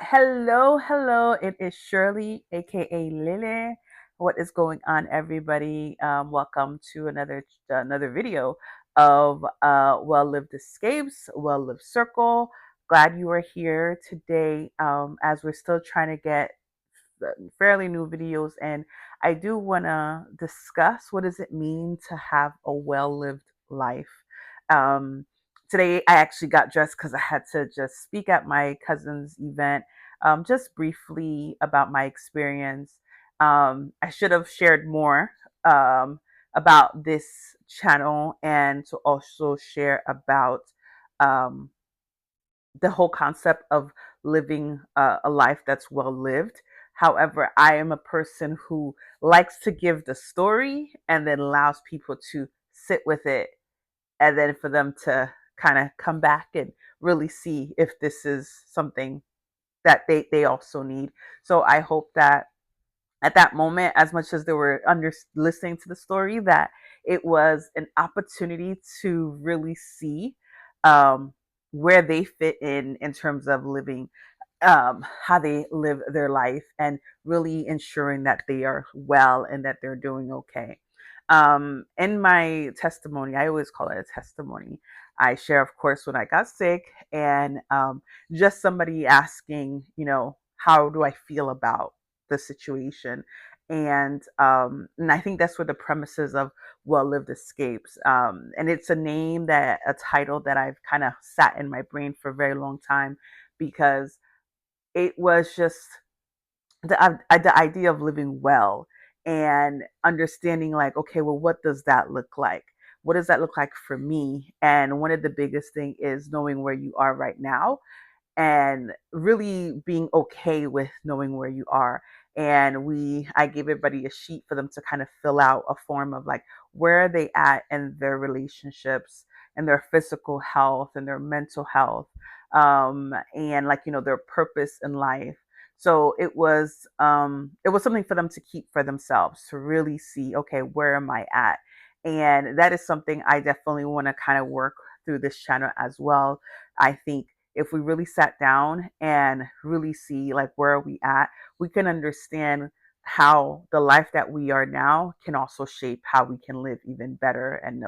Hello, hello. It is Shirley, aka Lily. What is going on, everybody? Welcome to another video of Well Lived Escapes, Well Lived Circle. Glad you are here today. As we're still trying to get fairly new videos, and I do want to discuss what does it mean to have a well-lived life. Um, Today, I actually got dressed because I had to just speak at my cousin's event, just briefly about my experience. I should have shared more about this channel and to also share about um, the whole concept of living a life that's well lived. However, I am a person who likes to give the story and then allows people to sit with it and then for them to kind of come back and really see if this is something that they also need. So I hope that at that moment, as much as they were listening to the story, that it was an opportunity to really see um, where they fit in terms of living, how they live their life, and really ensuring that they are well and that they're doing okay. In my testimony, I always call it a testimony. I share, of course, when I got sick, and just somebody asking, how do I feel about the situation? And I think that's where the premises of Well Lived Escapes. And it's a title that I've kind of sat in my brain for a very long time because it was just the idea of living well and understanding, like, okay, well, what does that look like? What does that look like for me? And one of the biggest thing is knowing where you are right now and really being okay with knowing where you are. And I gave everybody a sheet for them to kind of fill out a form of, like, where are they at in their relationships and their physical health and their mental health, and, like, their purpose in life. So it was something for them to keep for themselves, to really see, okay, where am I at? And that is something I definitely want to kind of work through this channel as well. I think if we really sat down and really see, like, where are we at, we can understand how the life that we are now can also shape how we can live even better and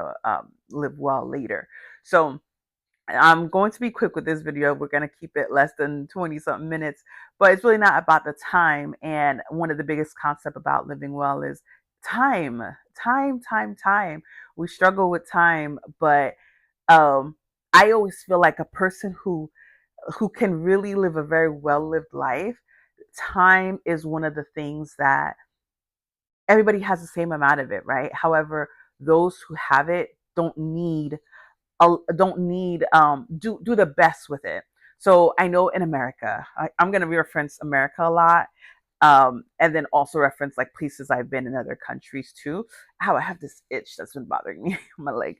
live well later. So I'm going to be quick with this video. We're going to keep it less than 20 something minutes, but it's really not about the time. And one of the biggest concept about living well is time, time. We struggle with time, but um, I always feel like a person who can really live a very well lived life, time is one of the things that everybody has the same amount of it, right? However, those who have it don't need do the best with it. So I know in America, I'm going to reference America a lot, and then also reference, like, places I've been in other countries too. How I have this itch that's been bothering me on my leg.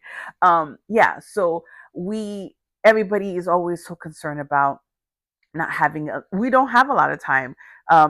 Yeah, so we everybody is always so concerned about not having we don't have a lot of time.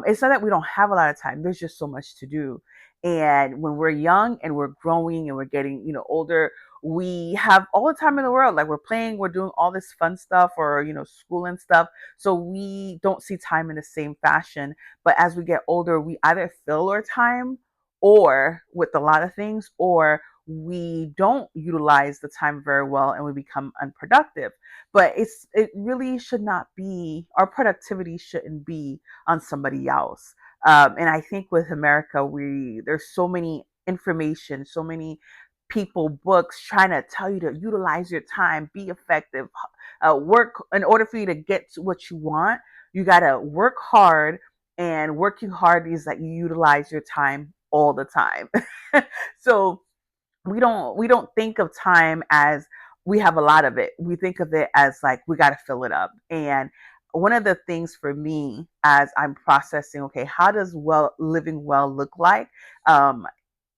It's not that we don't have a lot of time, there's just so much to do. And when we're young and we're growing and we're getting, older, we have all the time in the world. Like, we're playing, we're doing all this fun stuff, or, school and stuff. So we don't see time in the same fashion. But as we get older, we either fill our time or with a lot of things, or we don't utilize the time very well and we become unproductive. But it really should not be, our productivity shouldn't be on somebody else. And I think with America, there's so many information, so many people, books trying to tell you to utilize your time, be effective, work. In order for you to get to what you want, you got to work hard, and working hard is that you utilize your time all the time. So we don't think of time as we have a lot of it. We think of it as, like, we got to fill it up. And one of the things for me, as I'm processing, okay, how does living well look like, um,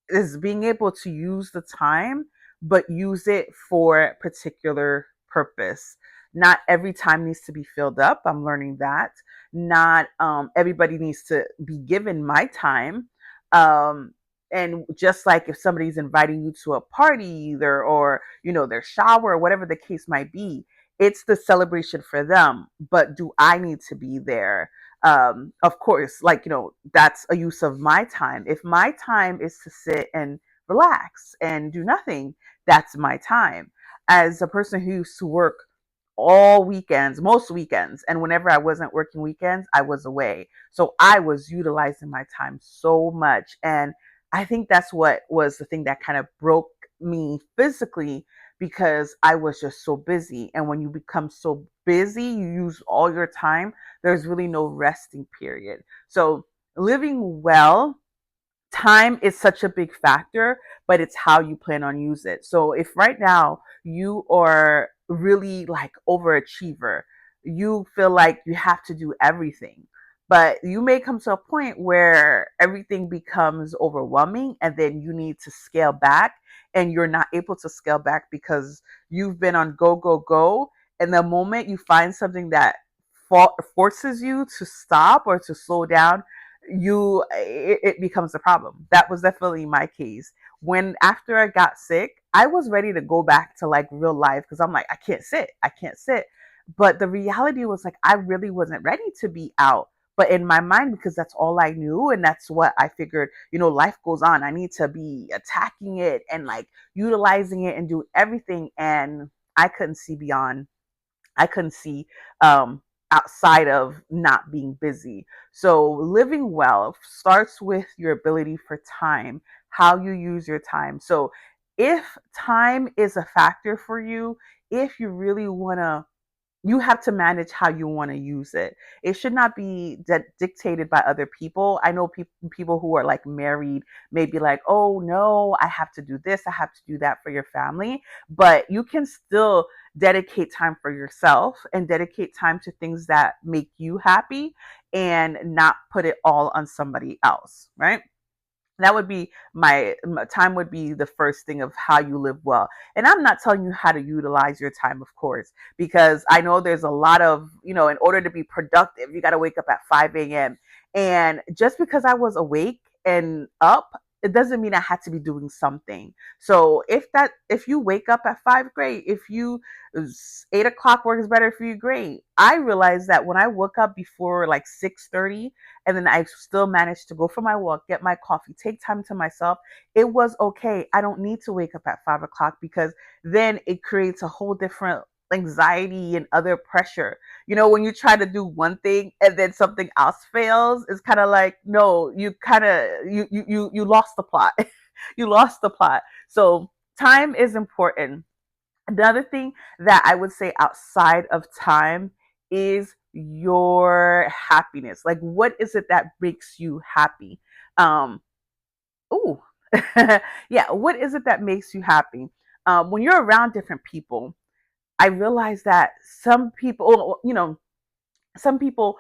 is being able to use the time, but use it for a particular purpose. Not every time needs to be filled up. I'm learning that. Not everybody needs to be given my time. Um, and just like if somebody's inviting you to a party, either, or, their shower, or whatever the case might be, It's the celebration for them, but do I need to be there? Of course, like, that's a use of my time. If my time is to sit and relax and do nothing, that's my time. As a person who used to work all weekends, most weekends, and whenever I wasn't working weekends, I was away. So I was utilizing my time so much. And I think that's what was the thing that kind of broke me physically, because I was just so busy. And when you become so busy, you use all your time, there's really no resting period. So living well, time is such a big factor, but it's how you plan on use it. So if right now you are really like overachiever, you feel like you have to do everything, but you may come to a point where everything becomes overwhelming and then you need to scale back, and you're not able to scale back because you've been on go go go, and the moment you find something that forces you to stop or to slow down, it becomes a problem. That was definitely my case. When after I got sick, I was ready to go back to like real life, because I'm like, I can't sit. But the reality was like, I really wasn't ready to be out. But in my mind, because that's all I knew and that's what I figured, life goes on, I need to be attacking it and like utilizing it and do everything. And I couldn't see beyond. I couldn't see um, outside of not being busy. So living well starts with your ability for time, how you use your time. So if time is a factor for you, if you really want to, you have to manage how you want to use it. It should not be dictated by other people. I know people who are like married may be like, oh no, I have to do this, I have to do that for your family. But you can still dedicate time for yourself and dedicate time to things that make you happy, and not put it all on somebody else, right? That would be my time, would be the first thing of how you live well. And I'm not telling you how to utilize your time, of course, because I know there's a lot of, in order to be productive, you got to wake up at 5 a.m. And just because I was awake and up, it doesn't mean I had to be doing something. So if you wake up at 5, great. If you 8 o'clock works better for you, great. I realized that when I woke up before like 6:30, and then I still managed to go for my walk, get my coffee, take time to myself, it was okay. I don't need to wake up at 5 o'clock, because then it creates a whole different anxiety and other pressure. When you try to do one thing and then something else fails, it's kind of like, no, you kind of you lost the plot. You lost the plot. So time is important. Another thing that I would say outside of time is your happiness. Like, what is it that makes you happy? Um, ooh, yeah, what is it that makes you happy? When you're around different people, I realize that some people, some people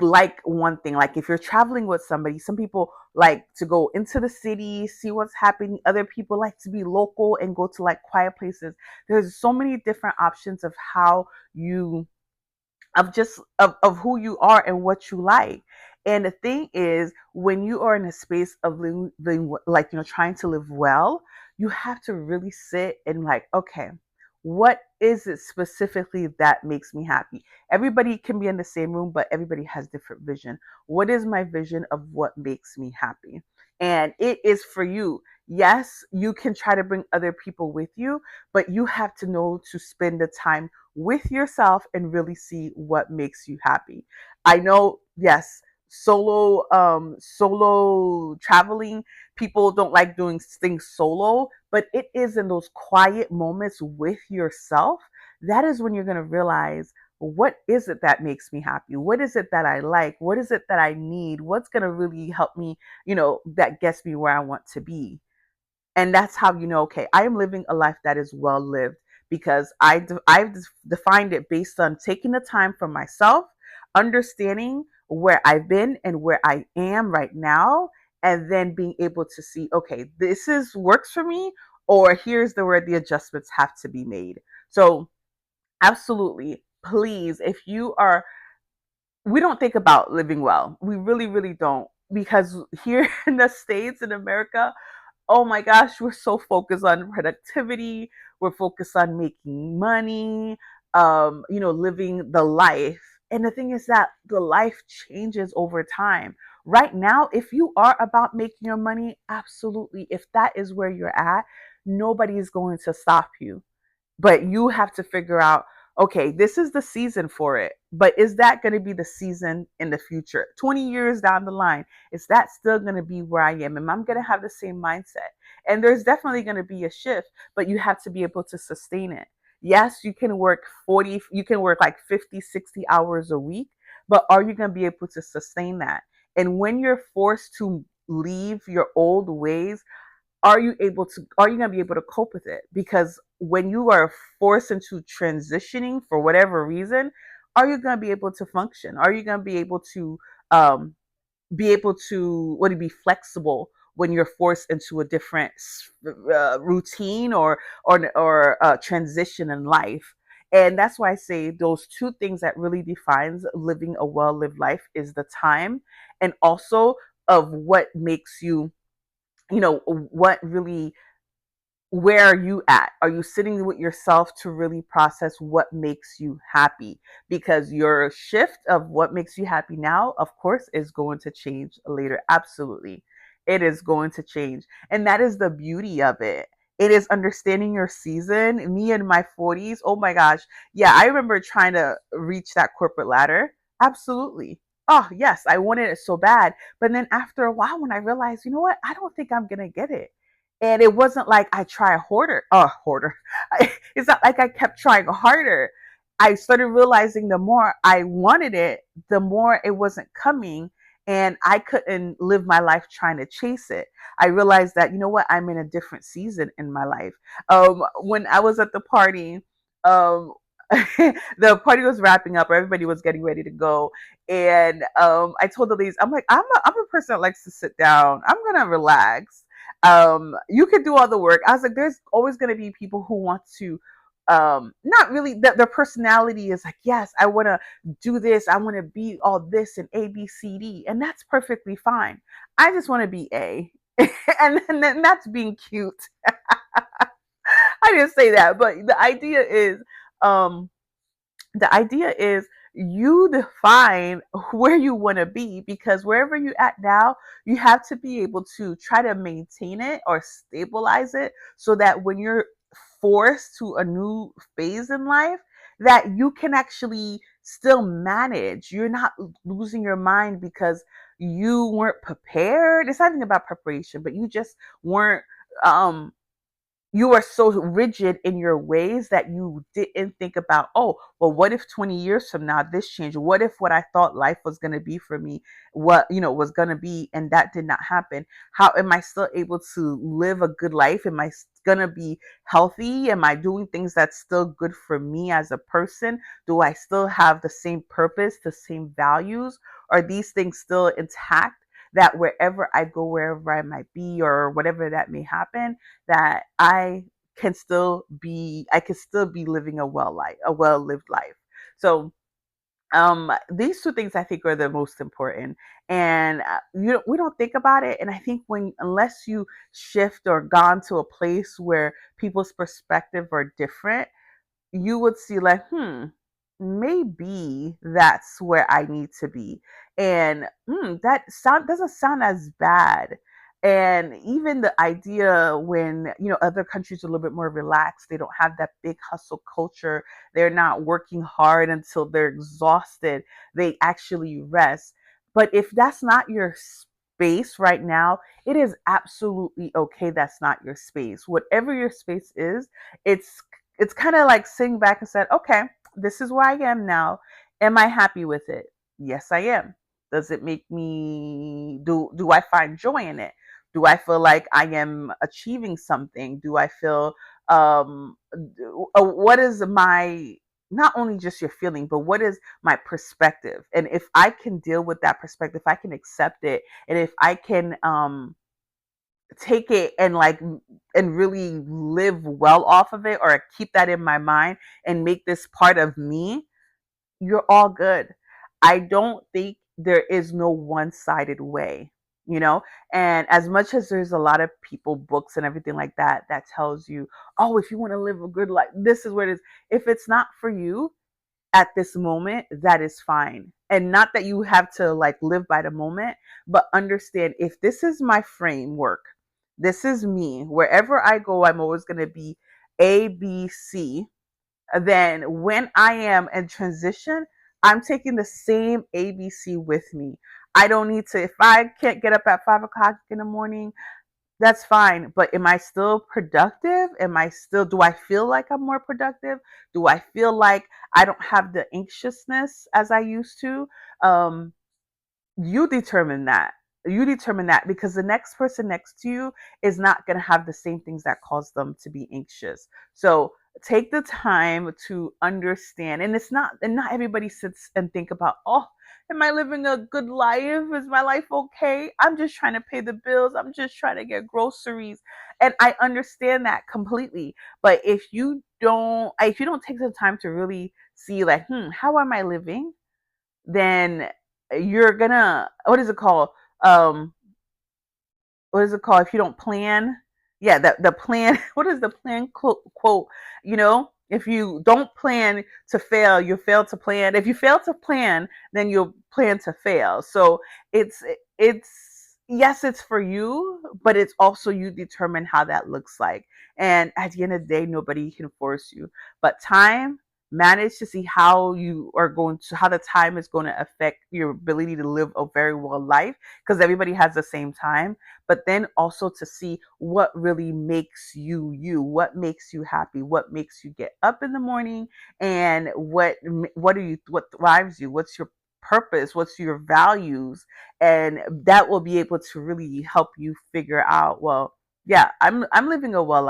like one thing. Like if you're traveling with somebody, some people like to go into the city, see what's happening. Other people like to be local and go to like quiet places. There's so many different options of how you of just of who you are and what you like. And the thing is, when you are in a space of living like, trying to live well, you have to really sit and like, okay, what is it specifically that makes me happy? Everybody can be in the same room, but everybody has different vision. What is my vision of what makes me happy? And it is for you. Yes, you can try to bring other people with you, but you have to know to spend the time with yourself and really see what makes you happy. I know, yes, solo traveling, people don't like doing things solo, but it is in those quiet moments with yourself that is when you're going to realize, what is it that makes me happy? What is it that I like? What is it that I need? What's going to really help me, that gets me where I want to be? And that's how you know, okay, I am living a life that is well lived, because I've defined it based on taking the time for myself, understanding where I've been and where I am right now, and then being able to see, okay, this is works for me, or here's where the adjustments have to be made. So absolutely, please, if you are, we don't think about living well, we really really don't, because here in the States, in America, oh my gosh, we're so focused on productivity. We're focused on making money. living the life. And the thing is that the life changes over time. Right now, if you are about making your money, absolutely. If that is where you're at, nobody is going to stop you, but you have to figure out, okay, this is the season for it, but is that going to be the season in the future, 20 years down the line? Is that still going to be where I am? And I'm going to have the same mindset? And there's definitely going to be a shift, but you have to be able to sustain it. Yes, you can work 40, you can work like 50, 60 hours a week, but are you going to be able to sustain that? And when you're forced to leave your old ways, are you going to be able to cope with it? Because when you are forced into transitioning for whatever reason, are you going to be able to function? Are you going to um be able to what to be flexible when you're forced into a different routine or transition in life? And that's why I say those two things that really defines living a well lived life is the time, and also of what makes you, what really, where are you at? Are you sitting with yourself to really process what makes you happy? Because your shift of what makes you happy now, of course, is going to change later. Absolutely. It is going to change. And that is the beauty of it. It is understanding your season. Me in my 40s, oh my gosh. Yeah, I remember trying to reach that corporate ladder. Absolutely. Oh, yes, I wanted it so bad. But then after a while, when I realized, you know what, I don't think I'm going to get it. And it wasn't like I try harder. It's not like I kept trying harder. I started realizing the more I wanted it, the more it wasn't coming. And I couldn't live my life trying to chase it. I realized that, you know what, I'm in a different season in my life. When I was at the party, um, the party was wrapping up, everybody was getting ready to go. And I told the ladies, I'm like, I'm a person that likes to sit down. I'm going to relax. You could do all the work. I was like, there's always going to be people who want to, not really, their personality is like, yes, I want to do this, I want to be all this and ABCD, and that's perfectly fine. I just want to be A. And then that's being cute. I didn't say that, but um the idea is you define where you want to be, because wherever you're at now, you have to be able to try to maintain it or stabilize it, so that when you're forced to a new phase in life, that you can actually still manage. You're not losing your mind because you weren't prepared. It's not even about preparation, but you just weren't, um you are so rigid in your ways that you didn't think about, oh, well, what if 20 years from now this changed? What if what I thought life was going to be for me, what, was going to be, and that did not happen? How am I still able to live a good life? Am I going to be healthy? Am I doing things that's still good for me as a person? Do I still have the same purpose, the same values? Are these things still intact? That wherever I go, wherever I might be, or whatever that may happen, that I can still be living a well lived life. So these two things I think are the most important, and we don't think about it. And I think when, unless you shift or gone to a place where people's perspective are different, you would see like, maybe that's where I need to be. And that sound doesn't sound as bad. And even the idea when, other countries are a little bit more relaxed, they don't have that big hustle culture. They're not working hard until they're exhausted. They actually rest. But if that's not your space right now, it is absolutely okay. That's not your space. Whatever your space is, it's it's kind of like sitting back and said, okay, this is where I am now. Am I happy with it? Yes, I am. Does it make me, do I find joy in it? Do I feel like I am achieving something? Do I feel, what is my, not only just your feeling, but what is my perspective? And if I can deal with that perspective, if I can accept it, and if I can take it and really live well off of it, or keep that in my mind and make this part of me, you're all good. I don't think there is no one-sided way. you know. And as much as there's a lot of people, books and everything like that that tells you, oh, if you want to live a good life, this is what it is. If it's not for you at this moment, that is fine. And not that you have to like live by the moment, but understand, if this is my framework, this is me, wherever I go, I'm always going to be ABC. Then when I am in transition, I'm taking the same ABC with me. I don't need to, if I can't get up at 5 o'clock in the morning, that's fine. But am I still productive? Do I feel like I'm more productive? Do I feel like I don't have the anxiousness as I used to? Um, you determine that. You determine that, because the next person next to you is not going to have the same things that cause them to be anxious. So take the time to understand. And not everybody sits and think about, oh, am I living a good life? Is my life okay? I'm just trying to pay the bills. I'm just trying to get groceries. And I understand that completely. But if you don't take the time to really see, like, how am I living? Then you're gonna, what is it called? Um, what is it called? If you don't plan, yeah, the plan. What is the plan quote? You know, if you don't plan to fail, you fail to plan. If you fail to plan, then you'll plan to fail. So it's it's yes, it's for you, but it's also you determine how that looks like. And at the end of the day, nobody can force you. But time, manage to see how the time is going to affect your ability to live a very well life, because everybody has the same time. But then also to see what really makes you, what makes you happy, what makes you get up in the morning, and what drives you, what's your purpose, what's your values. And that will be able to really help you figure out, well, yeah, I'm living a well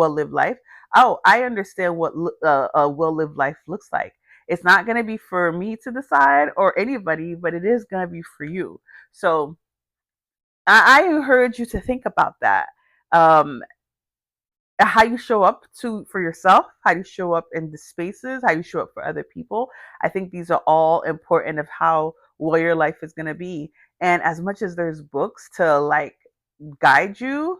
lived life. Oh, I understand what a well lived life looks like. It's not going to be for me to decide or anybody, but it is going to be for you. So I encourage you to think about that. Um, how you show up for yourself, how you show up in the spaces, how you show up for other people. I think these are all important of how well your life is going to be. And as much as there's books to like guide you,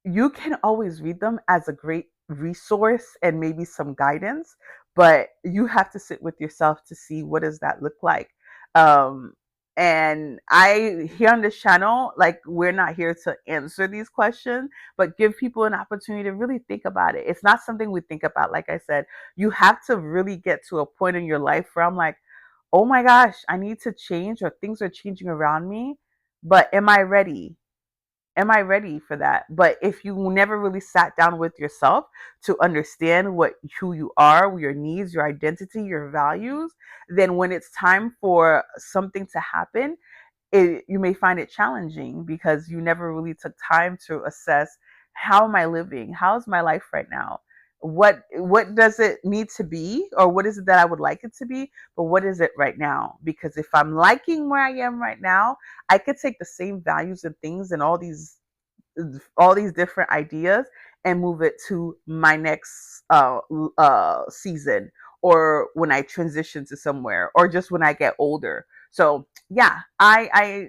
you can always read them as a great resource and maybe some guidance, but you have to sit with yourself to see what does that look like. um and I, here on this channel, like, we're not here to answer these questions, but give people an opportunity to really think about it. It's not something we think about. Like I said, you have to really get to a point in your life where I'm like, oh my gosh, I need to change, or things are changing around me, but am I ready for that? But if you never really sat down with yourself to understand who you are, your needs, your identity, your values, then when it's time for something to happen, you may find it challenging, because you never really took time to assess, how am I living? How's my life right now? What does it need to be, or what is it that I would like it to be? But what is it right now? Because if I'm liking where I am right now, I could take the same values and things and all these different ideas and move it to my next season, or when I transition to somewhere, or just when I get older. So yeah, I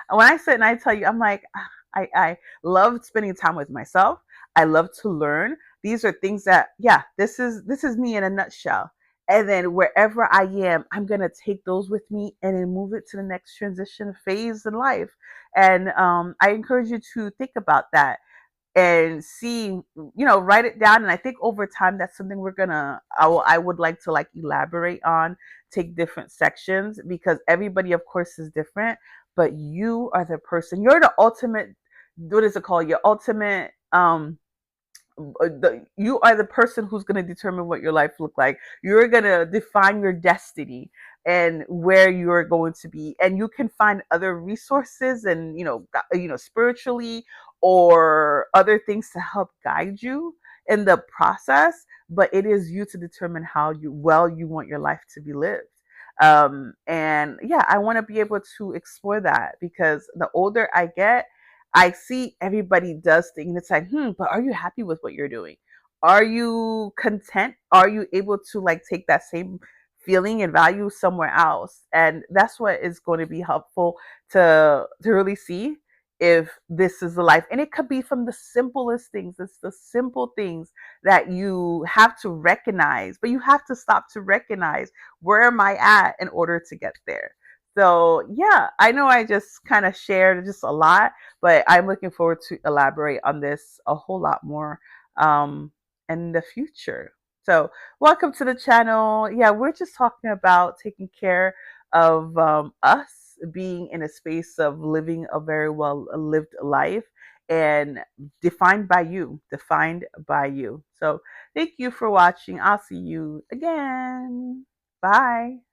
when I sit and I tell you, I'm like, I love spending time with myself. I love to learn. These are things that, yeah, this is me in a nutshell. And then wherever I am, I'm gonna take those with me and then move it to the next transition phase in life. And I encourage you to think about that and see, write it down. And I think over time, that's something I would like to like elaborate on, take different sections, because everybody, of course, is different. But you are the person, you're the ultimate, what is it called? Your ultimate, you are the person who's going to determine what your life look like. You're going to define your destiny and where you're going to be, and you can find other resources and spiritually, or other things to help guide you in the process. But it is you to determine how you want your life to be lived. And yeah, I want to be able to explore that, because the older I get, I see everybody does things. It's like, but are you happy with what you're doing? Are you content? Are you able to like take that same feeling and value somewhere else. And that's what is going to be helpful to really see if this is the life. And it could be from the simplest things. It's the simple things that you have to recognize, but you have to stop to recognize, where am I at in order to get there. So yeah, I know I just kind of shared just a lot, but I'm looking forward to elaborate on this a whole lot more um, in the future. So welcome to the channel. Yeah, we're just talking about taking care of us, being in a space of living a very well lived life, and defined by you, defined by you. So thank you for watching. I'll see you again. Bye.